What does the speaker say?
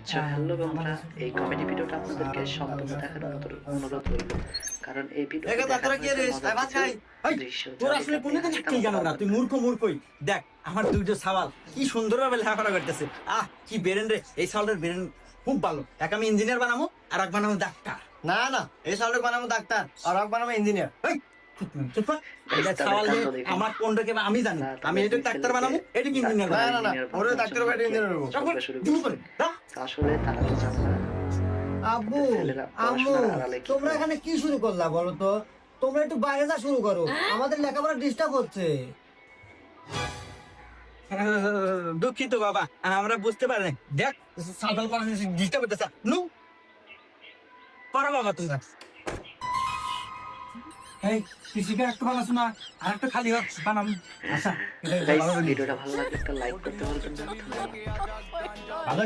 So hello বন্ধুরা, এই comedy ভিডিওটা আপনাদেরকে সম্পূর্ণ দেখার অনুরোধ রইল, কারণ এই ভিডিওতে দেখানো হয়েছে মজার কিছু দৃশ্য। তোর আসলে কোনো দিন কি জানো না, তুই মূর্খই। দেখ আমার দুইটা সওয়াল কি সুন্দরভাবে লেখাপড়া করতেছে। কি বেরেন রে, এই সওয়ালের বেরেন খুব ভালো। এক আমি ইঞ্জিনিয়ার বানাবো আর এক বানাবো ডাক্তার। না না, এই সওয়ালটা বানাবো ডাক্তার আর এক বানাবো ইঞ্জিনিয়ার। আমার কোনটা কে আমি জানি, আমি এটা ডাক্তার বানাবো, এটা ইঞ্জিনিয়ার না বানাবো। না না, ওরে ডাক্তার বানাবো ইঞ্জিনিয়ার বানাবো। আসলে তারা তো জানে না আব্বু ছেলেরা আম্মু পড়াশোনার আড়ালে কি তোমরা করে। এখানে কি শুরু করলা বলো তো? তোমরা একটু বাইরে যা শুরু করো, আমাদের লেখাপড়া ডিস্টার্ব হচ্ছে। দুঃখিত বাবা, আমরা বুঝতে পারি। দেখ সাদল করা ডিস্টার্ব করতেছে। নু করো বাবা তুমি। এই কৃষিকে একটু বানাস না, আর একটা খালি বানাম। আচ্ছা Guys, ভিডিওটা ভালো লাগলে একটা লাইক করতে পারবেন না। ধন্যবাদ। ভালো